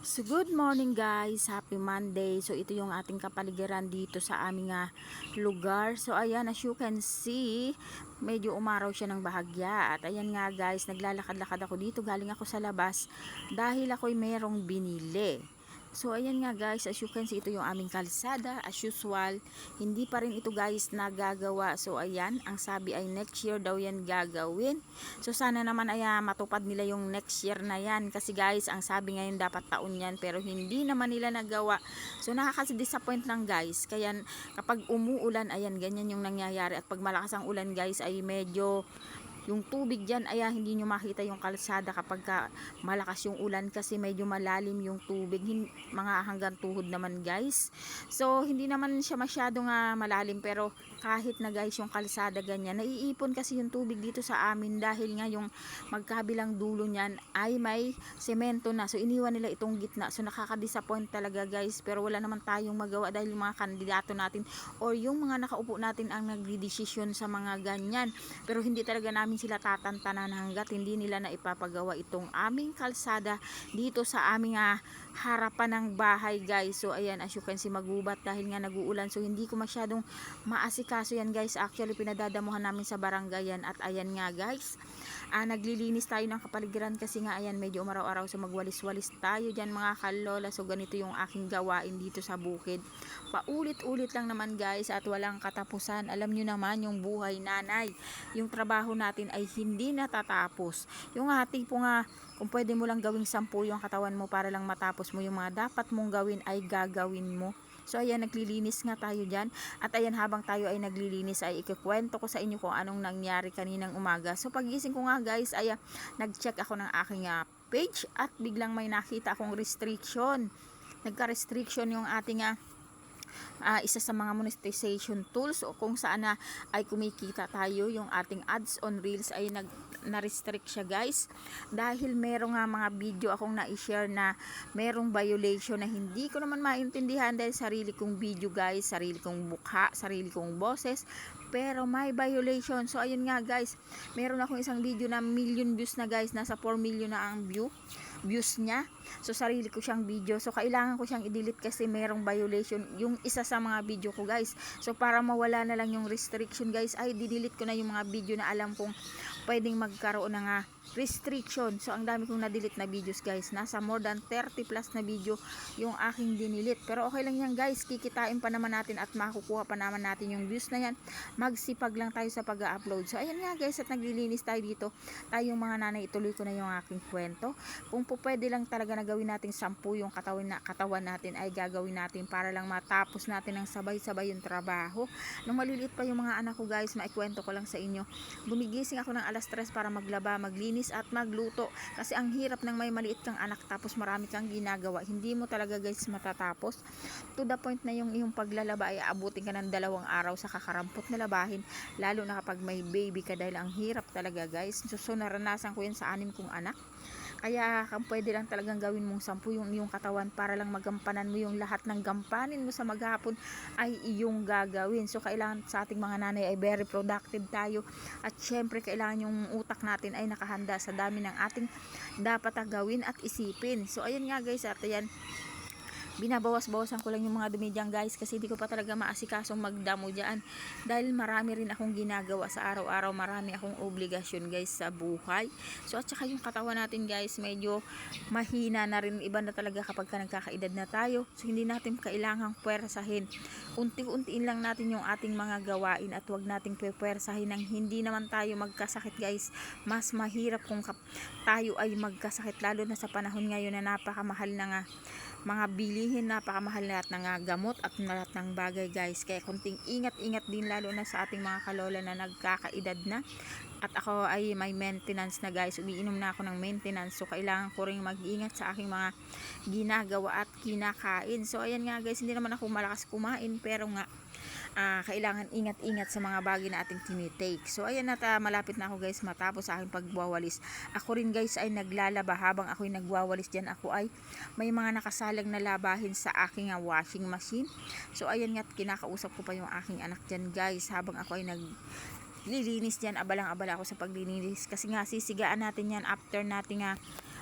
So good morning guys, happy Monday. So ito yung ating kapaligiran dito sa aming lugar. So ayan, as you can see, medyo umaraw siya ng bahagya. At ayan nga guys, naglalakad-lakad ako dito, galing ako sa labas dahil ako'y merong binili. So ayan nga guys, as you can see, ito yung aming kalsada as usual. Hindi pa rin ito guys nagagawa. So ayan, ang sabi ay next year daw yan gagawin. So sana naman ay matupad nila yung next year na yan. Kasi guys, ang sabi ngayon dapat taon yan, pero hindi naman nila nagawa. So nakaka-disappoint lang guys. Kaya kapag umuulan, ayan, ganyan yung nangyayari. At pag malakas ang ulan guys, ay medyo yung tubig dyan ay hindi nyo makita yung kalsada kapag malakas yung ulan kasi medyo malalim yung tubig, mga hanggang tuhod naman guys. So hindi naman siya masyadong malalim, pero kahit na guys yung kalsada ganyan, naiipon kasi yung tubig dito sa amin dahil nga yung magkabilang dulo nyan ay may semento na, so iniwan nila itong gitna. So nakaka-disappoint talaga guys, pero wala naman tayong magawa dahil yung mga kandidato natin or yung mga nakaupo natin ang nagdidesisyon sa mga ganyan. Pero hindi talaga namin sila tatantanan hanggat hindi nila na ipapagawa itong aming kalsada dito sa aming harapan ng bahay guys. So ayan, as you can see, magubat dahil nga nag-uulan, so hindi ko masyadong maasikaso yan guys. Actually pinadadamuhan namin sa barangay yan. At ayan nga guys, naglilinis tayo ng kapaligiran kasi nga ayan, medyo umaraw-araw, so magwalis-walis tayo dyan mga kalola. So ganito yung aking gawain dito sa bukid, paulit-ulit lang naman guys at walang katapusan. Alam nyo naman yung buhay nanay, yung trabaho natin ay hindi natatapos. Yung ating po nga, kung pwede mo lang gawing 10 yung katawan mo para lang matapos mo yung mga dapat mong gawin, ay gagawin mo. So ayan, naglilinis nga tayo dyan. At ayan, habang tayo ay naglilinis ay ikikwento ko sa inyo kung anong nangyari kaninang umaga. So pagising ko nga guys ay nag-check ako ng aking page at biglang may nakita akong restriction. Nagka-restriction yung ating isa sa mga monetization tools, o kung saan ay kumikita tayo, yung ating ads on reels ay na-restrict siya guys dahil merong mga video akong na-share na merong violation na hindi ko naman maintindihan dahil sarili kong video guys, sarili kong mukha, sarili kong boses, pero may violation. So ayun nga guys, meron akong isang video na million views na guys, nasa 4 million na ang views niya. So sarili ko siyang video, so kailangan ko siyang i-delete kasi merong violation yung isa sa mga video ko guys. So para mawala na lang yung restriction guys, ay didelete ko na yung mga video na alam kong pwedeng magkaroon ng restriction. So ang dami kong na-delete na videos guys, nasa more than 30 plus na video yung aking dinilit. Pero okay lang yan guys, kikitain pa naman natin at makukuha pa naman natin yung views na yan. Magsipag lang tayo sa pag-upload. So ayan nga guys, at naglilinis tayo dito. Tayong mga nanay, ituloy ko na yung aking kwento. Kung po pwede lang talaga na gawin natin 10 yung katawan natin, ay gagawin natin para lang matapos natin ng sabay-sabay yung trabaho. Nung maliliit pa yung mga anak ko guys, maikwento ko lang sa inyo, gumigising ako ng alas 3 para maglaba, maglinis at magluto. Kasi ang hirap ng may maliit kang anak tapos marami kang ginagawa, hindi mo talaga guys matatapos. To the point na yung iyong paglalaba ay abutin ka ng 2 araw sa kakarampot na labahin, lalo na kapag may baby ka, dahil ang hirap talaga guys. So naranasan ko yan sa 6 kong anak. Kaya kung pwede lang talagang gawin mong 10 yung iyong katawan para lang magampanan mo yung lahat ng gampanin mo sa maghapon, ay iyong gagawin. So kailangan sa ating mga nanay ay very productive tayo, at syempre kailangan yung utak natin ay nakahanda sa dami ng ating dapat gawin at isipin. So ayan nga guys, at ayan, binabawas-bawasan ko lang yung mga dumi dyan guys kasi hindi ko pa talaga maasikasong magdamo dyan dahil marami rin akong ginagawa sa araw-araw, marami akong obligasyon guys sa buhay. So at saka yung katawan natin guys, medyo mahina na rin, iba na talaga kapag ka nagkakaedad na tayo. So hindi natin kailangang puwersahin, unti-untiin lang natin yung ating mga gawain at wag nating puwersahin ng hindi naman tayo magkasakit guys. Mas mahirap kung tayo ay magkasakit, lalo na sa panahon ngayon na napakamahal na mga bilihin, napakamahal na lahat ng gamot at lahat ng bagay guys. Kaya kunting ingat-ingat din, lalo na sa ating mga kalola na nagkakaedad na. At ako ay may maintenance na guys, umiinom na ako ng maintenance, so kailangan ko rin mag-ingat sa aking mga ginagawa at kinakain. So ayan nga guys, hindi naman ako malakas kumain, pero nga kailangan ingat-ingat sa mga bagay na ating tinitake. So ayan, at malapit na ako guys matapos sa aking pagwawalis. Ako rin guys ay naglalaba, habang ako'y nagwawalis dyan, ako ay may mga nakasalang na labahin sa aking washing machine. So ayan nga, kinakausap ko pa yung aking anak dyan guys habang ako ay naglilinis dyan. Abalang-abala ako sa paglilinis kasi nga sisigaan natin yan after natin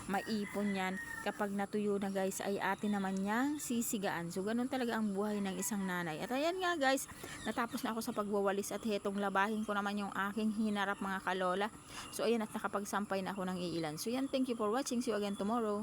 maipon yan. Kapag natuyo na guys ay atin naman niyang sisigaan. So ganun talaga ang buhay ng isang nanay. At ayan nga guys, natapos na ako sa pagwawalis at hetong labahin ko naman yung aking hinarap mga kalola. So ayan, at nakapagsampay na ako ng iilan. So yan, thank you for watching. See you again tomorrow.